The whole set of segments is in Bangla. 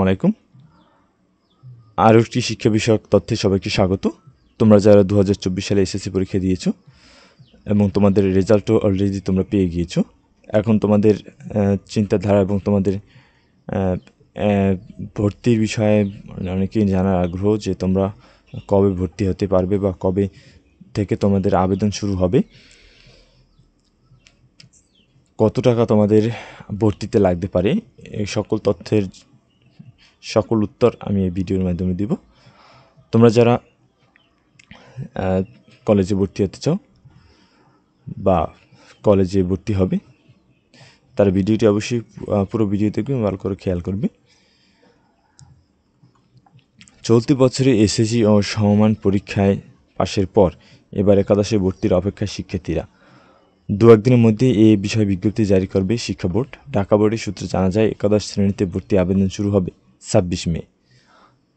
আলাইকুম। আরও একটি শিক্ষা বিষয়ক তথ্যে সবাইকে স্বাগত। তোমরা যারা 2024 সালে এসএসসি পরীক্ষা দিয়েছো এবং তোমাদের রেজাল্টও অলরেডি তোমরা পেয়ে গিয়েছো, এখন তোমাদের চিন্তাধারা এবং তোমাদের ভর্তির বিষয়ে অনেকেই জানার আগ্রহ যে তোমরা কবে ভর্তি হতে পারবে বা কবে থেকে তোমাদের আবেদন শুরু হবে, কত টাকা তোমাদের ভর্তিতে লাগতে পারে, এই সকল তথ্যের সকল উত্তর আমি এই ভিডিওর মাধ্যমে দিব। তোমরা যারা কলেজে ভর্তি হতে চাও বা কলেজে ভর্তি হবে তারা ভিডিওটি অবশ্যই পুরো ভিডিও দেখবে, ভালো করে খেয়াল করবে। চলতি বছরে এসএসসি ও সমমান পরীক্ষায় পাশের পর এবার একাদশে ভর্তির অপেক্ষায় শিক্ষার্থীরা। দু একদিনের মধ্যে এই বিষয়ে বিজ্ঞপ্তি জারি করবে শিক্ষা বোর্ড। ঢাকা বোর্ডের সূত্রে জানা যায়, একাদশ শ্রেণীতে ভর্তি আবেদন শুরু হবে 26 মে।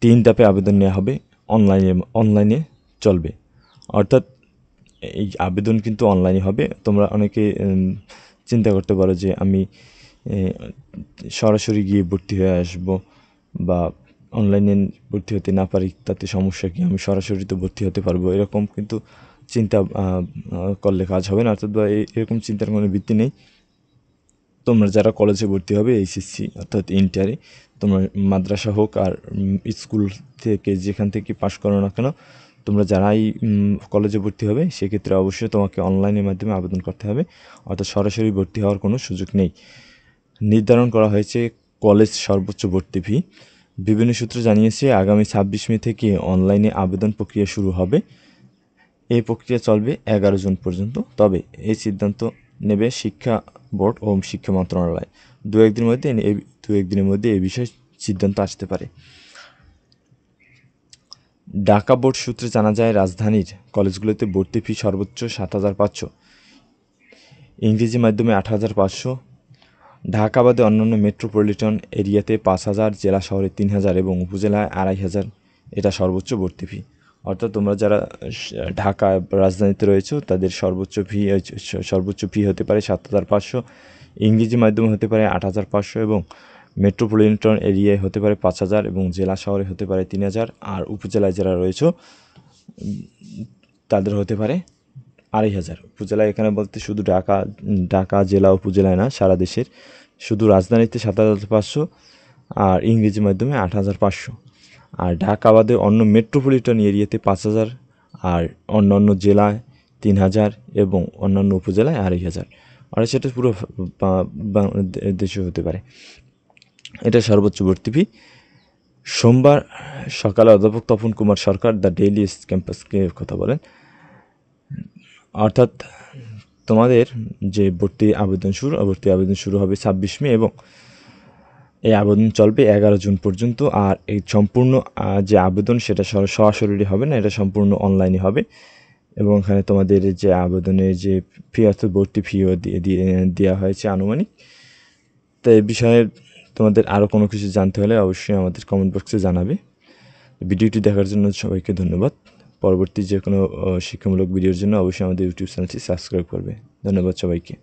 3 ধাপে আবেদন নেওয়া হবে, অনলাইনে চলবে। অর্থাৎ এই আবেদন কিন্তু অনলাইনে হবে। তোমরা অনেকে চিন্তা করতে পারো যে আমি সরাসরি গিয়ে ভর্তি হয়ে আসবো বা অনলাইনে ভর্তি হতে না পারি, তাতে সমস্যা কি, আমি সরাসরি তো ভর্তি হতে পারবো, এরকম কিন্তু চিন্তা করলে কাজ হবে না। অর্থাৎ এরকম চিন্তার কোনো ভিত্তি নেই। তোমরা যারা কলেজে ভর্তি হবে এইচএসসি অর্থাৎ ইন্টারে, তোমরা মাদ্রাসা হোক আর স্কুল থেকে যেখান থেকে পাশ করো না কেন, তোমরা যারাই কলেজে ভর্তি হবে সেক্ষেত্রে অবশ্যই তোমাকে অনলাইনের মাধ্যমে আবেদন করতে হবে। অর্থাৎ সরাসরি ভর্তি হওয়ার কোনো সুযোগ নেই। নির্ধারণ করা হয়েছে কলেজ সর্বোচ্চ ভর্তি ফি। বিভিন্ন সূত্র জানিয়েছে, আগামী 26 মে থেকে অনলাইনে আবেদন প্রক্রিয়া শুরু হবে। এই প্রক্রিয়া চলবে 11 জুন পর্যন্ত। তবে এই সিদ্ধান্ত নেবে শিক্ষা বোর্ড ও শিক্ষা মন্ত্রণালয়। দু একদিনের মধ্যে এই বিষয়ে সিদ্ধান্ত আসতে পারে। ঢাকা বোর্ড সূত্রে জানা যায়, রাজধানীর কলেজগুলোতে ভর্তি ফি সর্বোচ্চ 7,500, ইংরেজি মাধ্যমে 8,500, ঢাকা বাদে অন্যান্য মেট্রোপলিটন এরিয়াতে 5,000, জেলা শহরে 3,000 এবং উপজেলায় 2,500 এটা সর্বোচ্চ ভর্তি ফি। অর্থাৎ তোমরা যারা ঢাকা রাজধানীতে রয়েছো তাদের সর্বোচ্চ ফি হতে পারে 7,500, ইংরেজি মাধ্যমে হতে পারে 8,500 এবং মেট্রোপলিটন এরিয়ায় হতে পারে 5,000 এবং জেলা শহরে হতে পারে 3,000, আর উপজেলায় যারা রয়েছো তাদের হতে পারে 2,500। উপজেলায় এখানে বলতে শুধু ঢাকা জেলা উপজেলায় না, সারা দেশের। শুধু রাজধানীতে 7,500 আর ইংরেজি মাধ্যমে 8,500, আর ঢাকা বাদে অন্য মেট্রোপলিটন এরিয়াতে 5,000 আর অন্যান্য জেলায় 3,000 এবং অন্যান্য উপজেলায় 2,500। আর সেটা পুরো দেশে হতে পারে। এটা সর্বোচ্চ ভর্তি ফি। সোমবার সকালে অধ্যাপক তপন কুমার সরকার দ্য ডেইলি ক্যাম্পাসকে কথা বলেন। অর্থাৎ তোমাদের যে ভর্তি আবেদন শুরু হবে 26 মে এবং এই আবেদন চলবে 11 জুন পর্যন্ত। আর এই সম্পূর্ণ যে আবেদন সেটা সরাসরি হবে না, এটা সম্পূর্ণ অনলাইনে হবে। এবং এখানে তোমাদের যে আবেদনের যে ফি অর্থাৎ ভর্তি ফিও দেওয়া হয়েছে আনুমানিক। তো এই বিষয়ে তোমাদের আরও কোনো কিছু জানতে হলে অবশ্যই আমাদের কমেন্ট বক্সে জানাবে। ভিডিওটি দেখার জন্য সবাইকে ধন্যবাদ। পরবর্তী যে কোনো শিক্ষামূলক ভিডিওর জন্য অবশ্যই আমাদের ইউটিউব চ্যানেলটি সাবস্ক্রাইব করবে। ধন্যবাদ সবাইকে।